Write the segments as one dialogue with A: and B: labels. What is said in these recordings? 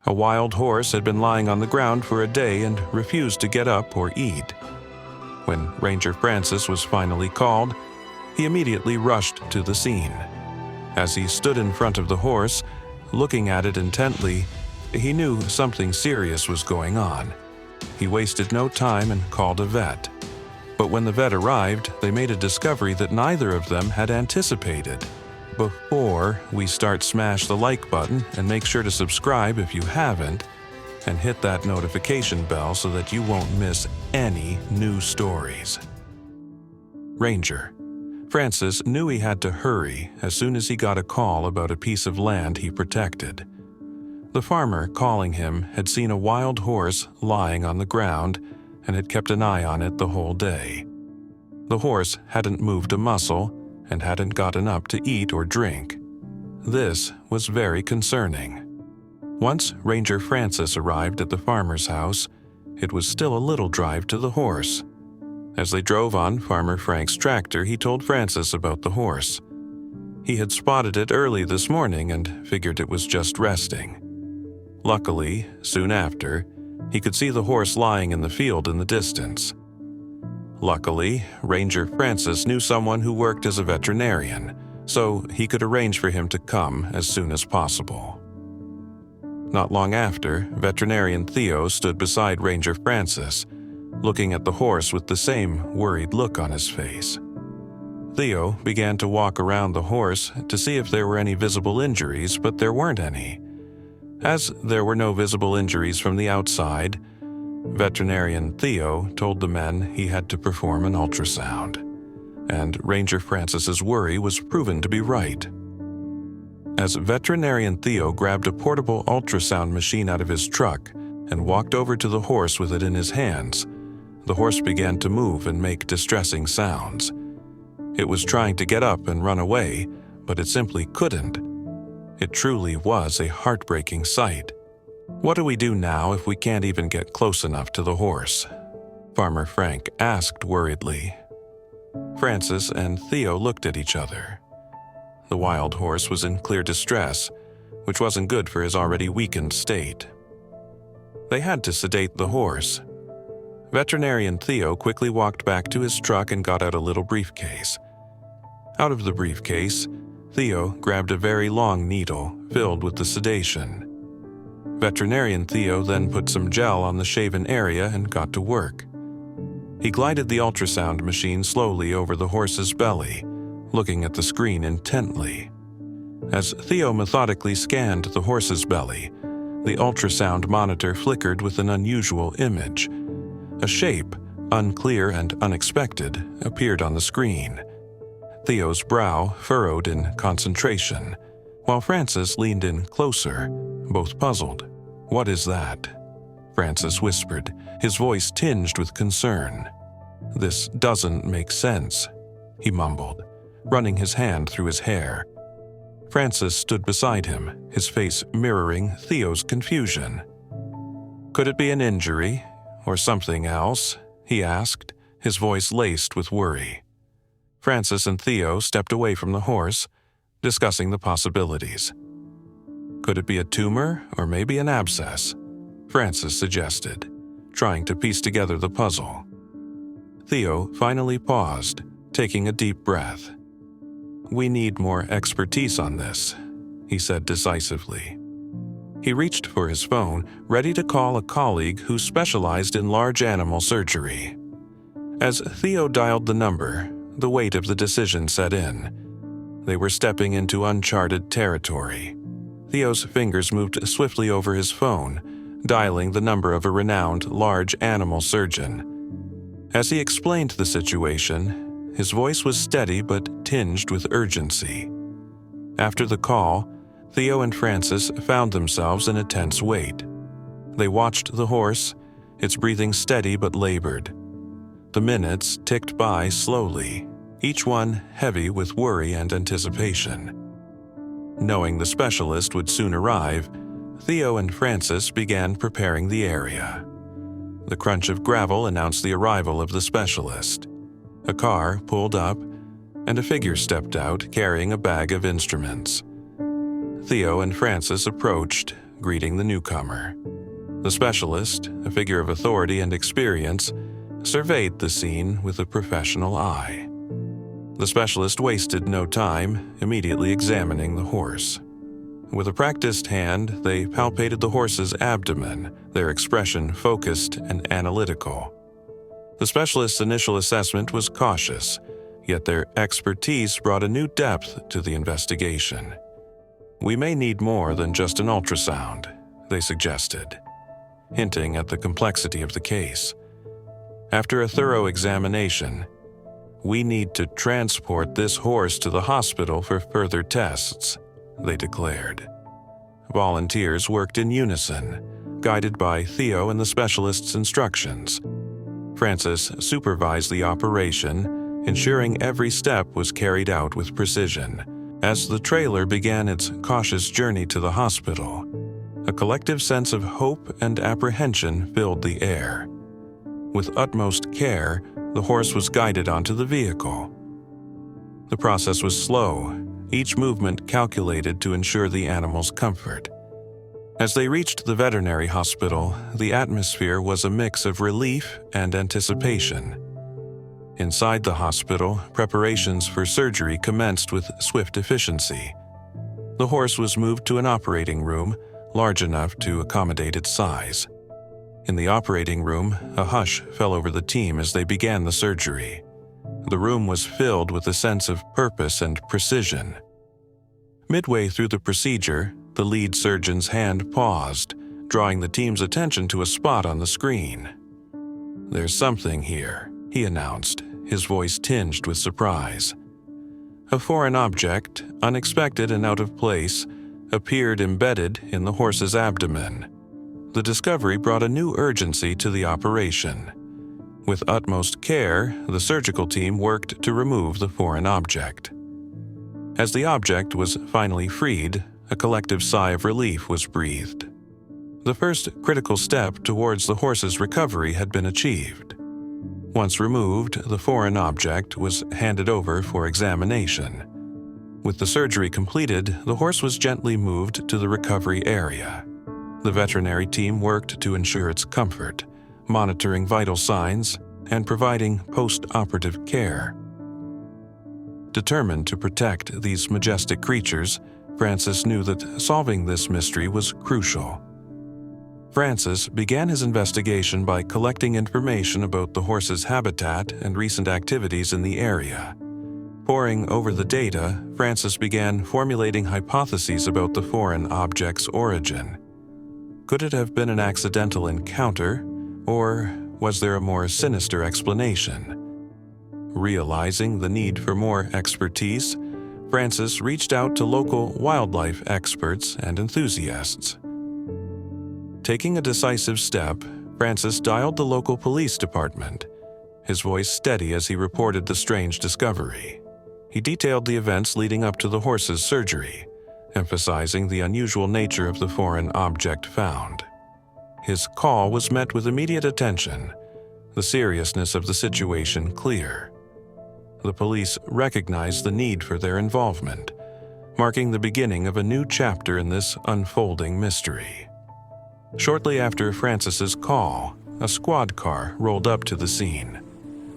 A: A wild horse had been lying on the ground for a day and refused to get up or eat. When Ranger Francis was finally called, he immediately rushed to the scene. As he stood in front of the horse, looking at it intently, he knew something serious was going on. He wasted no time and called a vet. But when the vet arrived, they made a discovery that neither of them had anticipated. Before we start, smash the like button and make sure to subscribe if you haven't, and hit that notification bell so that you won't miss any new stories. Ranger Francis knew he had to hurry as soon as he got a call about a piece of land he protected. The farmer calling him had seen a wild horse lying on the ground and had kept an eye on it the whole day. The horse hadn't moved a muscle and hadn't gotten up to eat or drink. This was very concerning. Once Ranger Francis arrived at the farmer's house, it was still a little drive to the horse. As they drove on Farmer Frank's tractor, he told Francis about the horse. He had spotted it early this morning and figured it was just resting. Luckily, soon after, he could see the horse lying in the field in the distance. Luckily, Ranger Francis knew someone who worked as a veterinarian, so he could arrange for him to come as soon as possible. Not long after, Veterinarian Theo stood beside Ranger Francis, looking at the horse with the same worried look on his face. Theo began to walk around the horse to see if there were any visible injuries, but there weren't any. As there were no visible injuries from the outside, Veterinarian Theo told the men he had to perform an ultrasound, and Ranger Francis's worry was proven to be right. As Veterinarian Theo grabbed a portable ultrasound machine out of his truck and walked over to the horse with it in his hands, the horse began to move and make distressing sounds. It was trying to get up and run away, but it simply couldn't. It truly was a heartbreaking sight. "What do we do now if we can't even get close enough to the horse?" Farmer Frank asked worriedly. Francis and Theo looked at each other. The wild horse was in clear distress, which wasn't good for his already weakened state. They had to sedate the horse. Veterinarian Theo quickly walked back to his truck and got out a little briefcase. Out of the briefcase, Theo grabbed a very long needle filled with the sedation. Veterinarian Theo then put some gel on the shaven area and got to work. He glided the ultrasound machine slowly over the horse's belly, looking at the screen intently. As Theo methodically scanned the horse's belly, the ultrasound monitor flickered with an unusual image. A shape, unclear and unexpected, appeared on the screen. Theo's brow furrowed in concentration, while Francis leaned in closer, both puzzled. "What is that?" Francis whispered, his voice tinged with concern. "This doesn't make sense," he mumbled, running his hand through his hair. Francis stood beside him, his face mirroring Theo's confusion. "Could it be an injury, or something else?" he asked, his voice laced with worry. Francis and Theo stepped away from the horse, discussing the possibilities. "Could it be a tumor, or maybe an abscess?" Francis suggested, trying to piece together the puzzle. Theo finally paused, taking a deep breath. "We need more expertise on this," he said decisively. He reached for his phone, ready to call a colleague who specialized in large animal surgery. As Theo dialed the number, the weight of the decision set in. They were stepping into uncharted territory. Theo's fingers moved swiftly over his phone, dialing the number of a renowned large animal surgeon. As he explained the situation, his voice was steady but tinged with urgency. After the call, Theo and Francis found themselves in a tense wait. They watched the horse, its breathing steady but labored. The minutes ticked by slowly, each one heavy with worry and anticipation. Knowing the specialist would soon arrive, Theo and Francis began preparing the area. The crunch of gravel announced the arrival of the specialist. A car pulled up, and a figure stepped out carrying a bag of instruments. Theo and Francis approached, greeting the newcomer. The specialist, a figure of authority and experience, surveyed the scene with a professional eye. The specialist wasted no time, immediately examining the horse. With a practiced hand, they palpated the horse's abdomen, their expression focused and analytical. The specialist's initial assessment was cautious, yet their expertise brought a new depth to the investigation. "We may need more than just an ultrasound," they suggested, hinting at the complexity of the case. After a thorough examination, "We need to transport this horse to the hospital for further tests," they declared. Volunteers worked in unison, guided by Theo and the specialist's instructions. Francis supervised the operation, ensuring every step was carried out with precision. As the trailer began its cautious journey to the hospital, a collective sense of hope and apprehension filled the air. With utmost care, the horse was guided onto the vehicle. The process was slow, each movement calculated to ensure the animal's comfort. As they reached the veterinary hospital, the atmosphere was a mix of relief and anticipation. Inside the hospital, preparations for surgery commenced with swift efficiency. The horse was moved to an operating room, large enough to accommodate its size. In the operating room, a hush fell over the team as they began the surgery. The room was filled with a sense of purpose and precision. Midway through the procedure, the lead surgeon's hand paused, drawing the team's attention to a spot on the screen. "There's something here," he announced, his voice tinged with surprise. A foreign object, unexpected and out of place, appeared embedded in the horse's abdomen. The discovery brought a new urgency to the operation. With utmost care, the surgical team worked to remove the foreign object. As the object was finally freed, a collective sigh of relief was breathed. The first critical step towards the horse's recovery had been achieved. Once removed, the foreign object was handed over for examination. With the surgery completed, the horse was gently moved to the recovery area. The veterinary team worked to ensure its comfort, monitoring vital signs and providing post-operative care. Determined to protect these majestic creatures, Francis knew that solving this mystery was crucial. Francis began his investigation by collecting information about the horse's habitat and recent activities in the area. Poring over the data, Francis began formulating hypotheses about the foreign object's origin. Could it have been an accidental encounter, or was there a more sinister explanation? Realizing the need for more expertise, Francis reached out to local wildlife experts and enthusiasts. Taking a decisive step, Francis dialed the local police department, his voice steady as he reported the strange discovery. He detailed the events leading up to the horse's surgery, emphasizing the unusual nature of the foreign object found. His call was met with immediate attention, the seriousness of the situation clear. The police recognized the need for their involvement, marking the beginning of a new chapter in this unfolding mystery. Shortly after Francis's call, a squad car rolled up to the scene.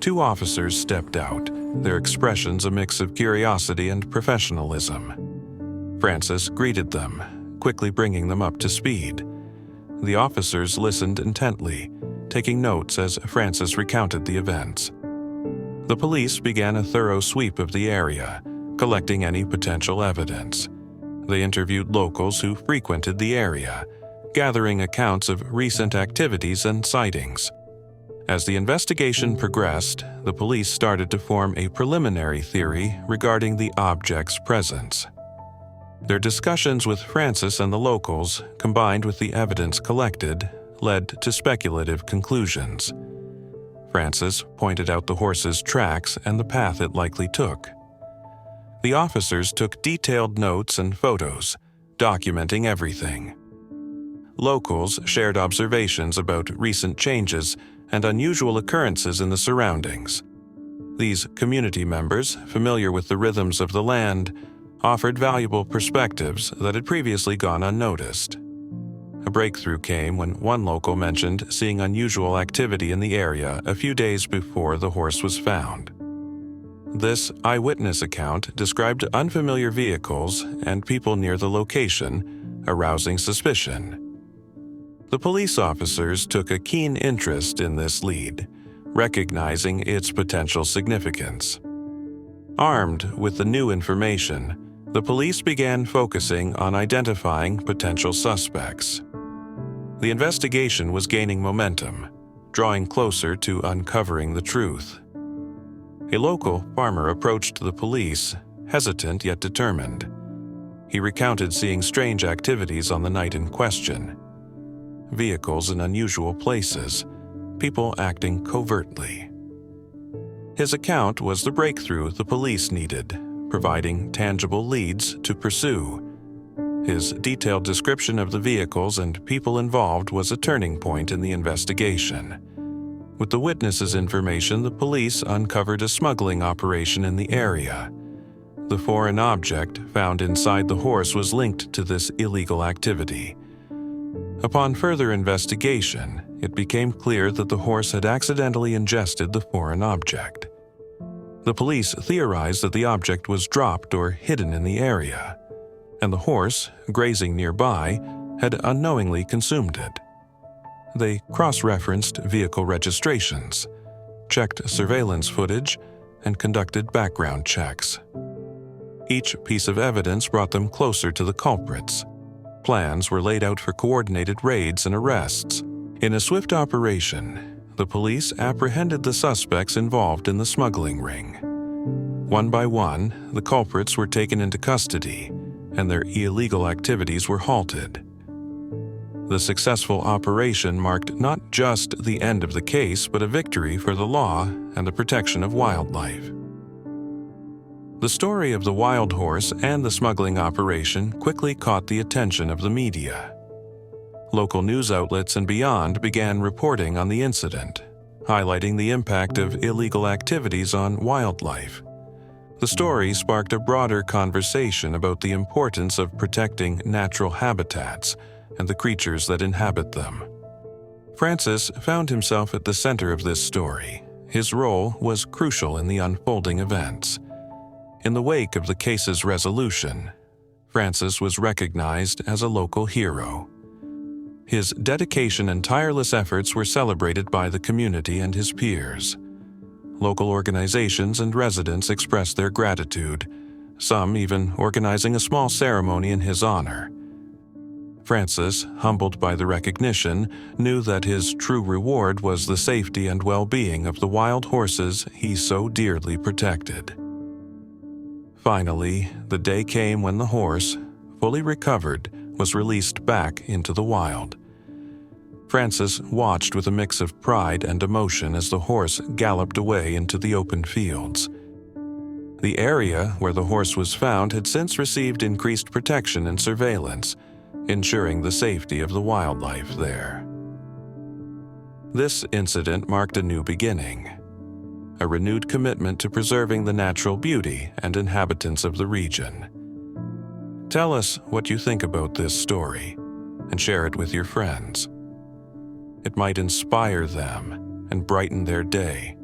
A: 2 officers stepped out, their expressions a mix of curiosity and professionalism. Francis greeted them, quickly bringing them up to speed. The officers listened intently, taking notes as Francis recounted the events. The police began a thorough sweep of the area, collecting any potential evidence. They interviewed locals who frequented the area, gathering accounts of recent activities and sightings. As the investigation progressed, the police started to form a preliminary theory regarding the object's presence. Their discussions with Francis and the locals, combined with the evidence collected, led to speculative conclusions. Francis pointed out the horse's tracks and the path it likely took. The officers took detailed notes and photos, documenting everything. Locals shared observations about recent changes and unusual occurrences in the surroundings. These community members, familiar with the rhythms of the land, offered valuable perspectives that had previously gone unnoticed. A breakthrough came when one local mentioned seeing unusual activity in the area a few days before the horse was found. This eyewitness account described unfamiliar vehicles and people near the location, arousing suspicion. The police officers took a keen interest in this lead, recognizing its potential significance. Armed with the new information, the police began focusing on identifying potential suspects. The investigation was gaining momentum, drawing closer to uncovering the truth. A local farmer approached the police, hesitant yet determined. He recounted seeing strange activities on the night in question. Vehicles in unusual places, people acting covertly. His account was the breakthrough the police needed, providing tangible leads to pursue. His detailed description of the vehicles and people involved was a turning point in the investigation. With the witnesses' information, the police uncovered a smuggling operation in the area. The foreign object found inside the horse was linked to this illegal activity. Upon further investigation, it became clear that the horse had accidentally ingested the foreign object. The police theorized that the object was dropped or hidden in the area, and the horse, grazing nearby, had unknowingly consumed it. They cross-referenced vehicle registrations, checked surveillance footage, and conducted background checks. Each piece of evidence brought them closer to the culprits. Plans were laid out for coordinated raids and arrests. In a swift operation, the police apprehended the suspects involved in the smuggling ring. One by one, the culprits were taken into custody, and their illegal activities were halted. The successful operation marked not just the end of the case, but a victory for the law and the protection of wildlife. The story of the wild horse and the smuggling operation quickly caught the attention of the media. Local news outlets and beyond began reporting on the incident, highlighting the impact of illegal activities on wildlife. The story sparked a broader conversation about the importance of protecting natural habitats and the creatures that inhabit them. Francis found himself at the center of this story. His role was crucial in the unfolding events. In the wake of the case's resolution, Francis was recognized as a local hero. His dedication and tireless efforts were celebrated by the community and his peers. Local organizations and residents expressed their gratitude, some even organizing a small ceremony in his honor. Francis, humbled by the recognition, knew that his true reward was the safety and well-being of the wild horses he so dearly protected. Finally, the day came when the horse, fully recovered, was released back into the wild. Francis watched with a mix of pride and emotion as the horse galloped away into the open fields. The area where the horse was found had since received increased protection and surveillance, ensuring the safety of the wildlife there. This incident marked a new beginning, a renewed commitment to preserving the natural beauty and inhabitants of the region. Tell us what you think about this story and share it with your friends. It might inspire them and brighten their day.